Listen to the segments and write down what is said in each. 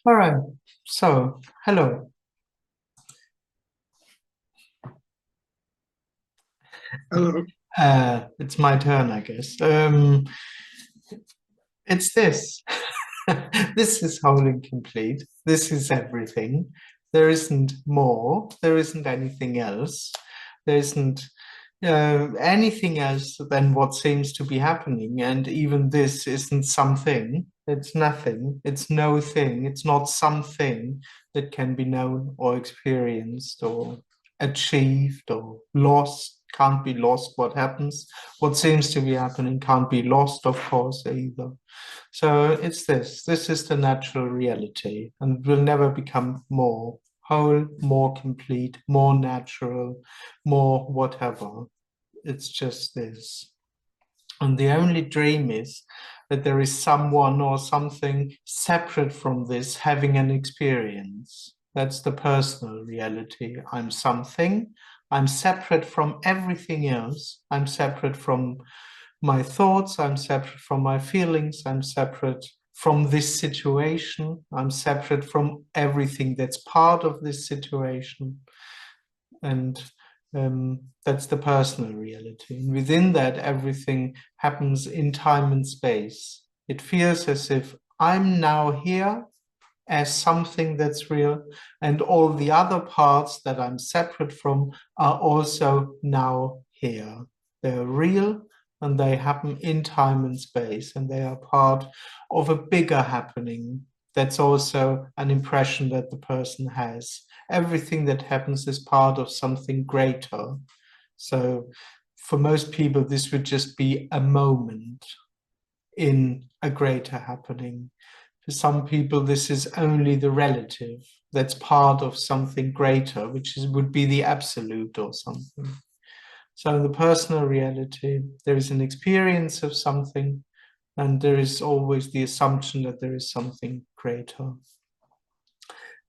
All right. So, hello. Hello. It's my turn, I guess. It's this. This is whole and complete. This is everything. There isn't more. There isn't anything else. There isn't anything else than what seems to be happening. And even this isn't something. It's nothing. It's no thing. It's not something that can be known or experienced or achieved or lost. Can't be lost. What happens? What seems to be happening can't be lost, of course, either. So it's this. This is the natural reality, and will never become more whole, more complete, more natural, more whatever. It's just this. And the only dream is that there is someone or something separate from this having an experience. That's the personal reality. I'm something. I'm separate from everything else. I'm separate from my thoughts. I'm separate from my feelings. I'm separate from this situation. I'm separate from everything that's part of this situation. And that's the personal reality. And within that, everything happens in time and space. It feels as if I'm now here as something that's real, and all the other parts that I'm separate from are also now here. They're real and they happen in time and space, and they are part of a bigger happening. That's also an impression that the person has. Everything that happens is part of something greater. So for most people, this would just be a moment in a greater happening. For some people, this is only the relative that's part of something greater, would be the absolute or something. So in the personal reality, there is an experience of something, and there is always the assumption that there is something greater.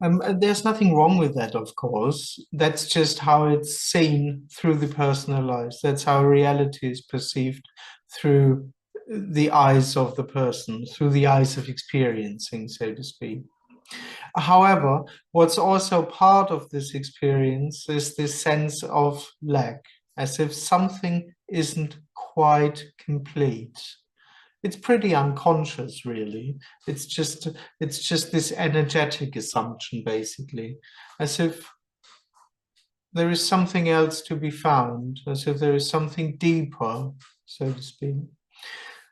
There's nothing wrong with that, of course. That's just how it's seen through the personal lives. That's how reality is perceived through the eyes of the person, through the eyes of experiencing, so to speak. However, what's also part of this experience is this sense of lack, as if something isn't quite complete. It's pretty unconscious, really. It's just this energetic assumption, basically, as if there is something else to be found, as if there is something deeper, so to speak.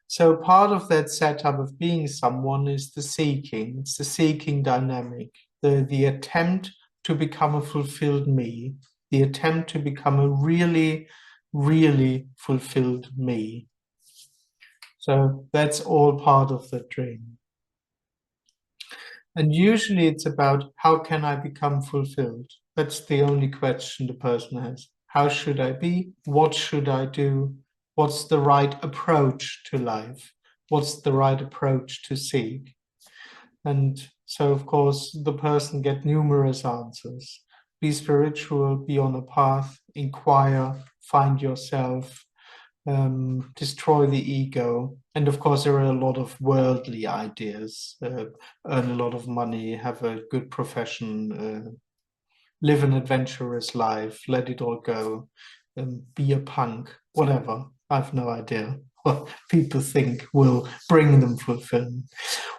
So part of that setup of being someone is the seeking. It's the seeking dynamic, the attempt to become a fulfilled me, the attempt to become a really, really fulfilled me. So that's all part of the dream. And usually it's about how can I become fulfilled? That's the only question the person has. How should I be? What should I do? What's the right approach to life? What's the right approach to seek? And so, of course, the person get numerous answers. Be spiritual, be on a path, inquire, find yourself, destroy the ego. And of course, there are a lot of worldly ideas. Earn a lot of money, have a good profession, live an adventurous life, let it all go, be a punk, whatever. I've no idea what people think will bring them fulfillment.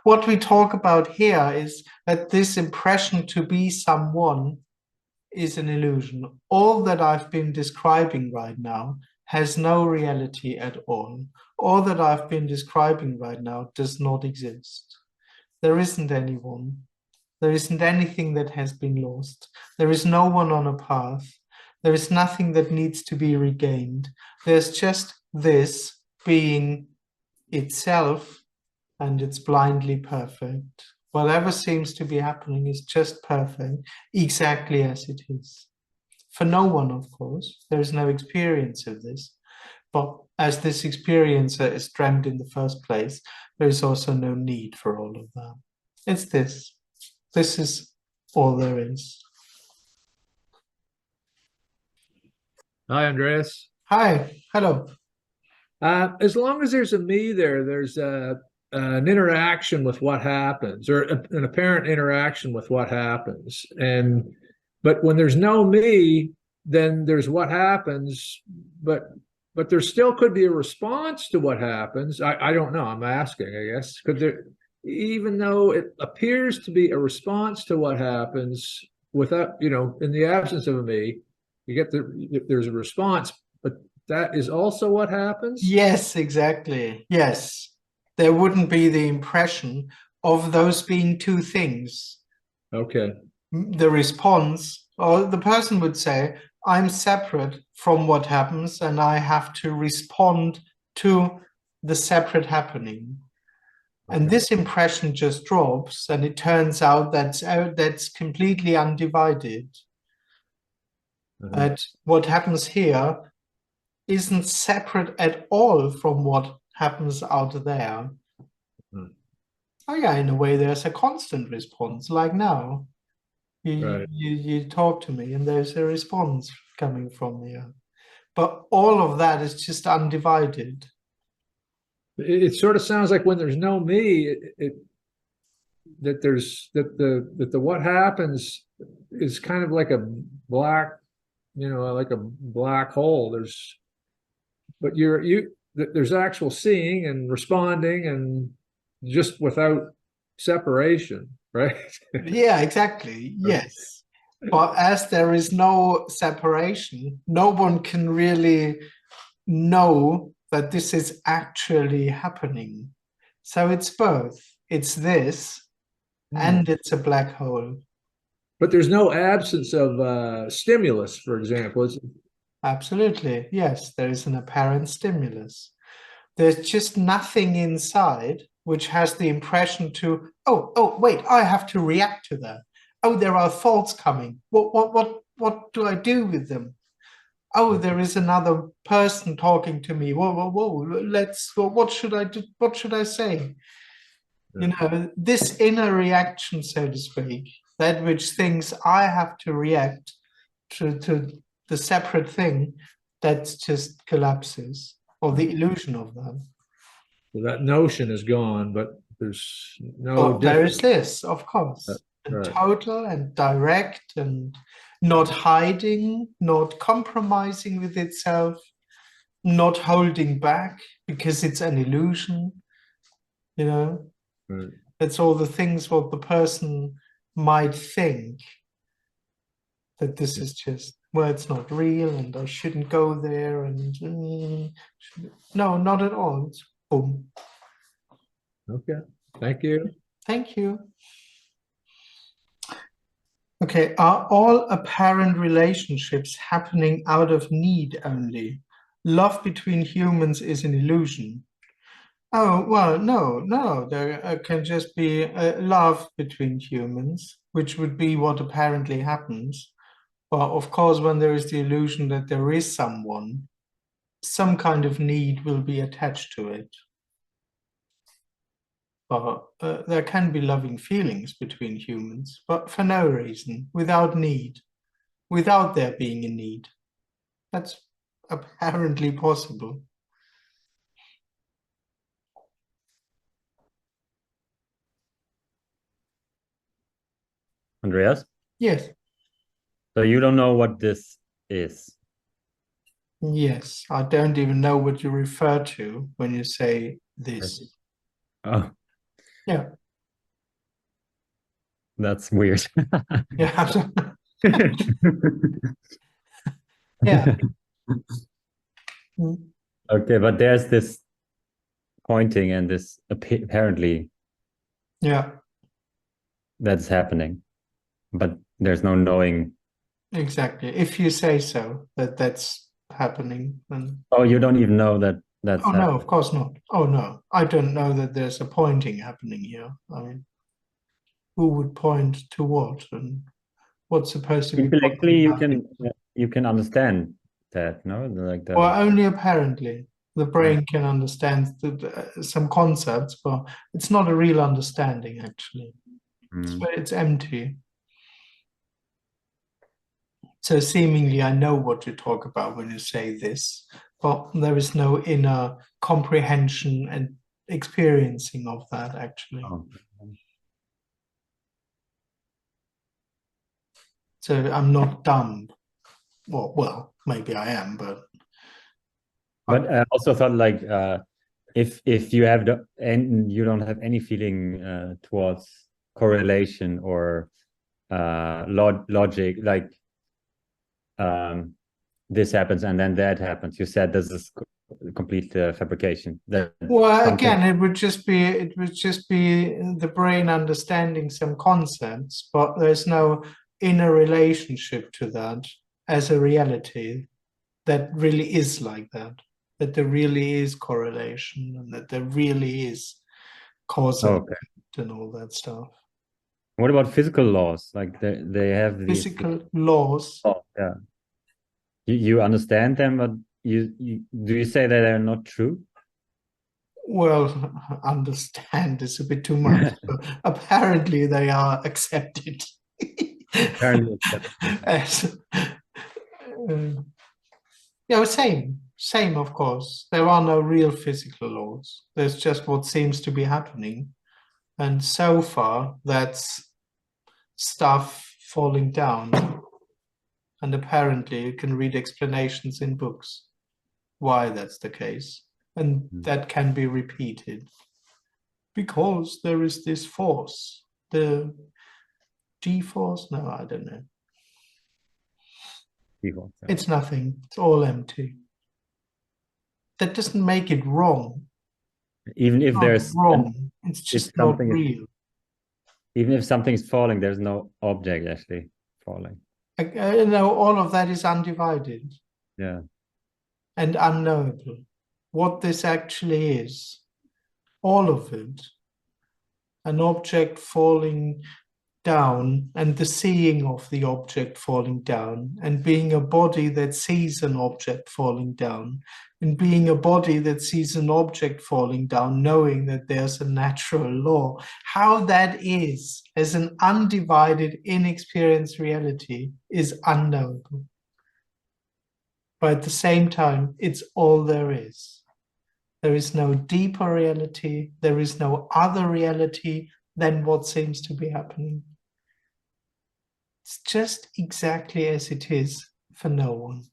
What we talk about here is that this impression to be someone is an illusion. All that I've been describing right now has no reality at all. All that I've been describing right now does not exist. There isn't anyone. There isn't anything that has been lost. There is no one on a path. There is nothing that needs to be regained. There's just this being itself, and it's blindly perfect. Whatever seems to be happening is just perfect, exactly as it is. For no one, of course, there is no experience of this. But as this experiencer is dreamt in the first place, there is also no need for all of that. It's this. This is all there is. Hi, Andreas. Hi, hello. As long as there's a me there, there's an interaction with what happens, or an apparent interaction with what happens. But when there's no me, then there's what happens, but there still could be a response to what happens. I don't know. I'm asking, I guess. Could there, even though it appears to be a response to what happens, without, in the absence of a me, there's a response, but that is also what happens? Yes, exactly. Yes. There wouldn't be the impression of those being two things. Okay. The response, or the person would say, I'm separate from what happens and I have to respond to the separate happening. And Okay. this impression just drops, and it turns out that's completely undivided. That what happens here isn't separate at all from what happens out there. Oh yeah, in a way, there's a constant response, like now. Right. You talk to me, and there's a response coming from you. But all of that is just undivided. It sort of sounds like when there's no me, that there's that the what happens is kind of like a black, like a black hole. But there's actual seeing and responding, and just without separation, right? Yeah, exactly. Yes. But as there is no separation, no one can really know that this is actually happening. So it's both. It's this and it's a black hole. But there's no absence of stimulus, for example. Absolutely. Yes, there is an apparent stimulus. There's just nothing inside which has the impression to, oh, wait, I have to react to that. Oh, there are thoughts coming. What do I do with them? Oh, there is another person talking to me. Whoa. What should I do? What should I say? This inner reaction, so to speak, that which thinks I have to react to the separate thing, that just collapses, or the illusion of that. So that notion is gone, but there's no But there difference. is this, of course, Right. total and direct, and not hiding, not compromising with itself, not holding back because it's an illusion. Right. It's all the things what the person might think, that this is just, well, it's not real and I shouldn't go there, and no, not at all. It's boom. Okay. Thank you. Thank you. Okay, are all apparent relationships happening out of need only? Love between humans is an illusion. Oh, well, no, there can just be love between humans, which would be what apparently happens. But of course, when there is the illusion that there is someone, some kind of need will be attached to it. But there can be loving feelings between humans, but for no reason, without need, without there being a need. That's apparently possible. Andreas, Yes, so you don't know what this is. yes. I don't even know what you refer to when you say this. Oh, Yeah, that's weird. yeah, yeah. Mm. Okay, but there's this pointing and this apparently Yeah, that's happening, but there's no knowing. exactly. If you say so, that's happening, then Oh, you don't even know that that's oh no, happening. of course not. Oh no, I don't know that there's a pointing happening here. I mean, who would point to what, and what's supposed to be Intellectually, pointing at? you can understand that, no? Like that. Well, only apparently. The brain can understand some concepts, but it's not a real understanding, actually. It's empty. So seemingly I know what you talk about when you say this, but there is no inner comprehension and experiencing of that, actually. Oh. So I'm not dumb. Well, maybe I am, but I also thought like if you have and you don't have any feeling towards correlation or logic, like this happens and then that happens. You said this is complete fabrication. well, again, it would just be the brain understanding some concepts, but there's no inner relationship to that as a reality that really is like that. That there really is correlation and that there really is cause and Okay. effect and all that stuff. What about physical laws? Like they have these Physical laws. Oh, yeah. You understand them, but do you say that they're not true? Well, understand is a bit too much. But apparently, they are accepted. Apparently accepted. As, yeah, same, of course. There are no real physical laws. There's just what seems to be happening. And so far, that's stuff falling down. And apparently, you can read explanations in books why that's the case. And that can be repeated. Because there is this force, the G-force? No, I don't know. It's nothing. It's all empty. That doesn't make it wrong. Even if there's wrong, it's just not real. Even if something is falling, there's no object actually falling. I know all of that is undivided. Yeah. And unknowable. What this actually is, all of it, an object falling down and the seeing of the object falling down and being a body that sees an object falling down and being a body that sees an object falling down, knowing that there's a natural law. How that is as an undivided, inexperienced reality is unknowable. But at the same time, it's all there is. There is no deeper reality. There is no other reality than what seems to be happening. It's just exactly as it is for no one.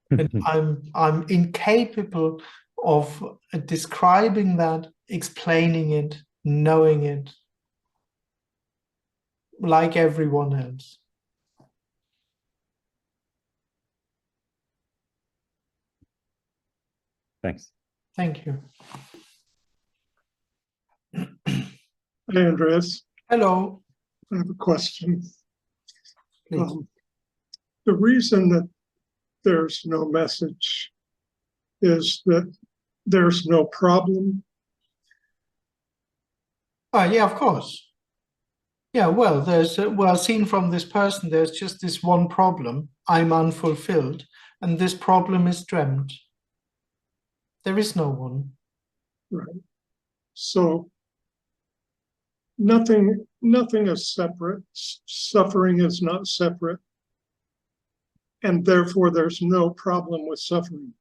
And I'm incapable of describing that, explaining it, knowing it, like everyone else. Thanks. Thank you. Hey, Andreas. Hello. I have a question. Please. The reason that there's no message is that there's no problem. Yeah, of course. Yeah, well, seen from this person, there's just this one problem. I'm unfulfilled, and this problem is dreamt. There is no one. Right. So nothing is separate. Suffering is not separate. And therefore there's no problem with suffering.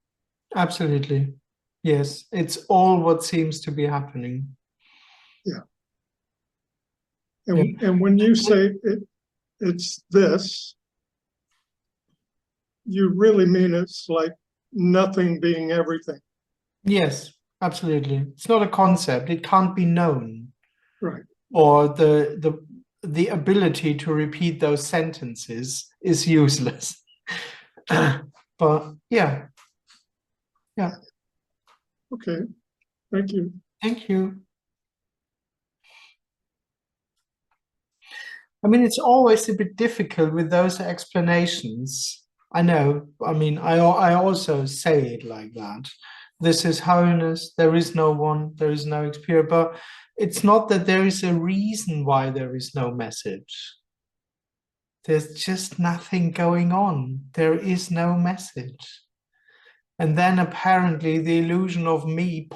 Absolutely. Yes, it's all what seems to be happening. Yeah. And when you say it's this, you really mean it's like nothing being everything. Yes, absolutely. It's not a concept. It can't be known. Right. Or the ability to repeat those sentences is useless. But yeah. Yeah. Okay. Thank you. Thank you. I mean, it's always a bit difficult with those explanations. I know. I mean, I also say it like that. This is wholeness. There is no one. There is no experience. But it's not that there is a reason why there is no message. There's just nothing going on. There is no message. And then apparently the illusion of me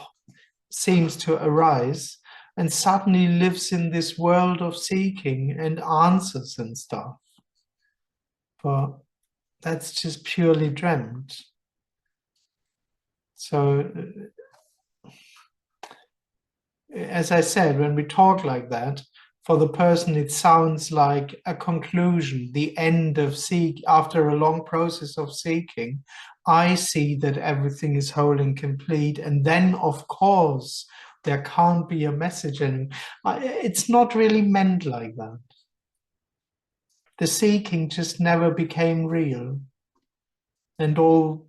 seems to arise and suddenly lives in this world of seeking and answers and stuff. But that's just purely dreamt. So as I said, when we talk like that, for the person, it sounds like a conclusion, the end of seek. After a long process of seeking, I see that everything is whole and complete. And then, of course, there can't be a message. And it's not really meant like that. The seeking just never became real. And all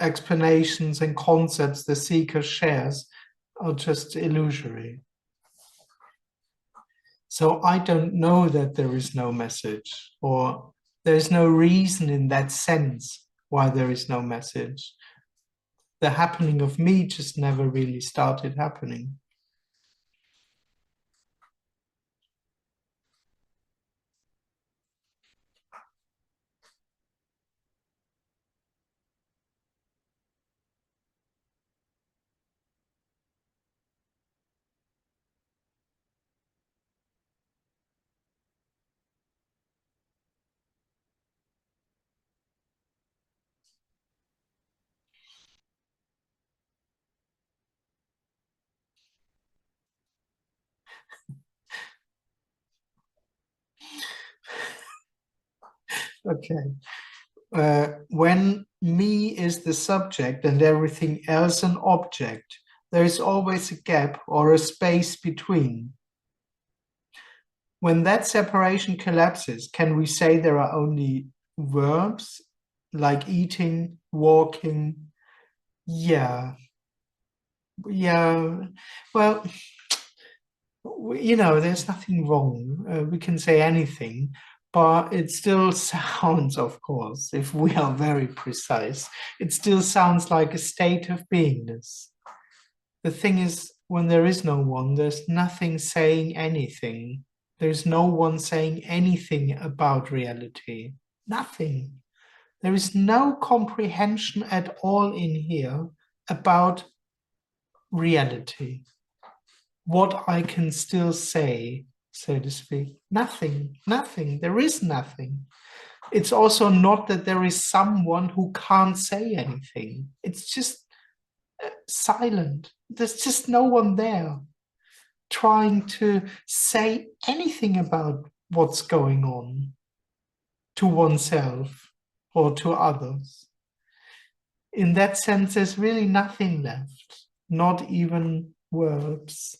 explanations and concepts the seeker shares are just illusory. So I don't know that there is no message, or there is no reason in that sense why there is no message. The happening of me just never really started happening. Okay. When me is the subject and everything else an object, there is always a gap or a space between. When that separation collapses, can we say there are only verbs like eating, walking? Yeah. Yeah. Well, there's nothing wrong. We can say anything, but it still sounds, of course, if we are very precise, it still sounds like a state of beingness. The thing is, when there is no one, there's nothing saying anything. There's no one saying anything about reality. Nothing. There is no comprehension at all in here about reality. What I can still say, so to speak. Nothing. There is nothing. It's also not that there is someone who can't say anything. It's just silent. There's just no one there trying to say anything about what's going on to oneself or to others. In that sense, there's really nothing left, not even words,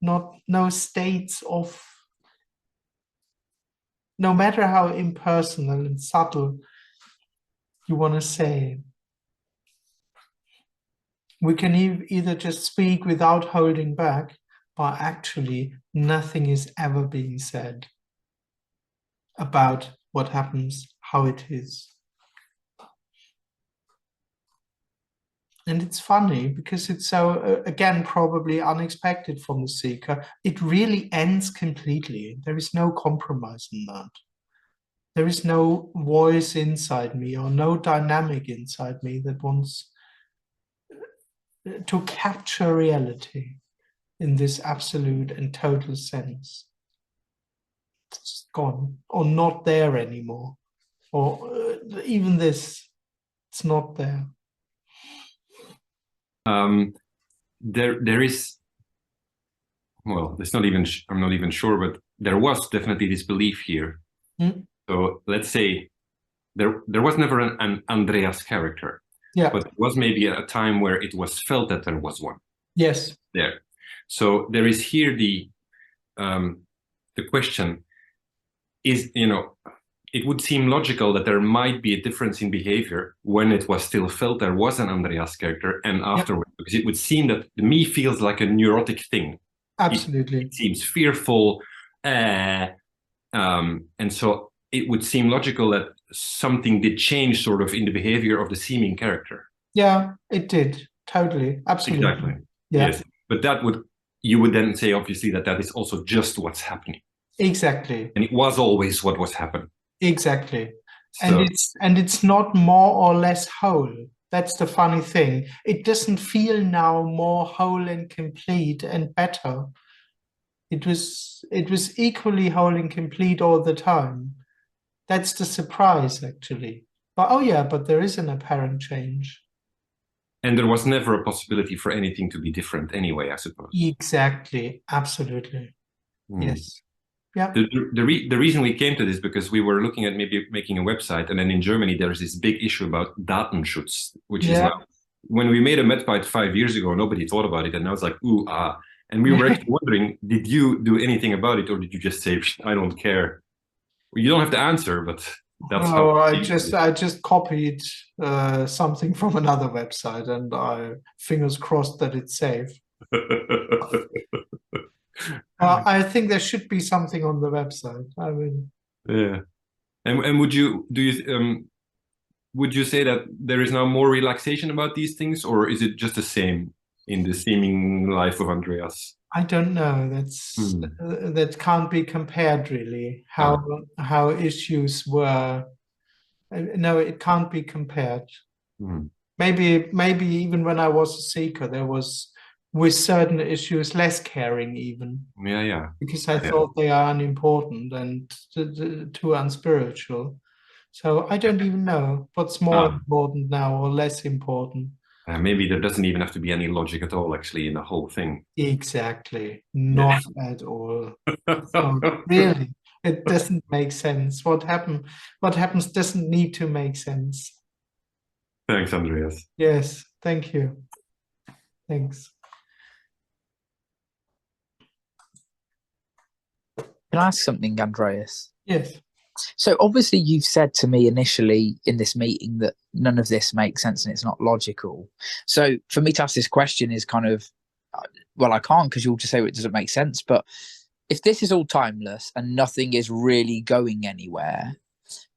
no states of, no matter how impersonal and subtle you want to say. We can either just speak without holding back, but actually nothing is ever being said about what happens, how it is. And it's funny because it's so, again, probably unexpected from the seeker. It really ends completely. There is no compromise in that. There is no voice inside me or no dynamic inside me that wants to capture reality in this absolute and total sense. It's gone, or not there anymore, or even this, it's not there. There is, well, it's not even, I'm not even sure, but there was definitely this belief here. So let's say there was never an Andreas character. Yeah. But it was maybe a time where it was felt that there was one. Yes. There. So there is here the question is, it would seem logical that there might be a difference in behavior when it was still felt there was an Andreas character and afterward, because it would seem that the me feels like a neurotic thing. Absolutely. It seems fearful. And so it would seem logical that something did change sort of in the behavior of the seeming character. Yeah, it did. Totally. Absolutely. Exactly. Yeah. Yes. But you would then say, obviously, that is also just what's happening. Exactly. And it was always what was happening. Exactly. So, And it's not more or less whole. That's the funny thing. It doesn't feel now more whole and complete and better. It was equally whole and complete all the time. That's the surprise, actually. But oh yeah, but there is an apparent change. And there was never a possibility for anything to be different anyway, I suppose. Exactly. Absolutely. Yes. Yeah. The reason we came to this because we were looking at maybe making a website, and then in Germany there's this big issue about Datenschutz, which is now, when we made a MedPite 5 years ago, nobody thought about it, and I was like, ooh, ah. And we were actually wondering, did you do anything about it, or did you just say, I don't care? You don't have to answer, but that's how. I just copied something from another website, and I fingers crossed that it's safe. I think there should be something on the website. I mean, yeah. And would you say that there is now more relaxation about these things, or is it just the same in the seeming life of Andreas? I don't know. That can't be compared really. How issues were. No, it can't be compared. Maybe even when I was a seeker, there was with certain issues less caring even. Yeah. Because I thought they are unimportant and too unspiritual. So I don't even know what's more important now or less important. Maybe there doesn't even have to be any logic at all, actually, in the whole thing. Exactly. Not at all. So really, it doesn't make sense. What happens doesn't need to make sense. Thanks, Andreas. Yes, thank you. Thanks. Can I ask something, Andreas? Yes. So obviously you've said to me initially in this meeting that none of this makes sense and it's not logical. So for me to ask this question is kind of, well, I can't because you'll just say it doesn't make sense. But if this is all timeless and nothing is really going anywhere,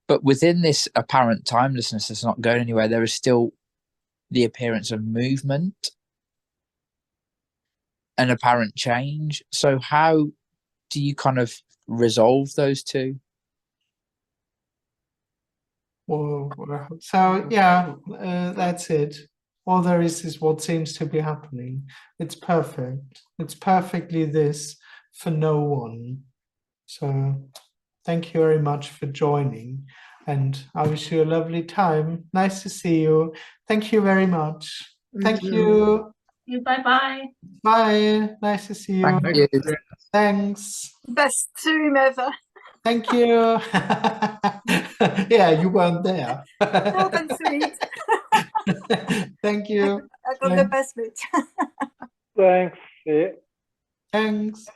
but within this apparent timelessness that's not going anywhere, there is still the appearance of movement and apparent change. So how do you kind of resolve those two? So yeah, that's it. All there is what seems to be happening. It's perfect. It's perfectly this for no one. So thank you very much for joining, and I wish you a lovely time. Nice to see you. Thank you very much. Thank you. Bye-bye. Bye. Nice to see you. Thank you. Thanks. Best Zoom ever. Thank you. Yeah, you weren't there. Short and sweet. Thank you. I got the best bit. Thanks. Thanks.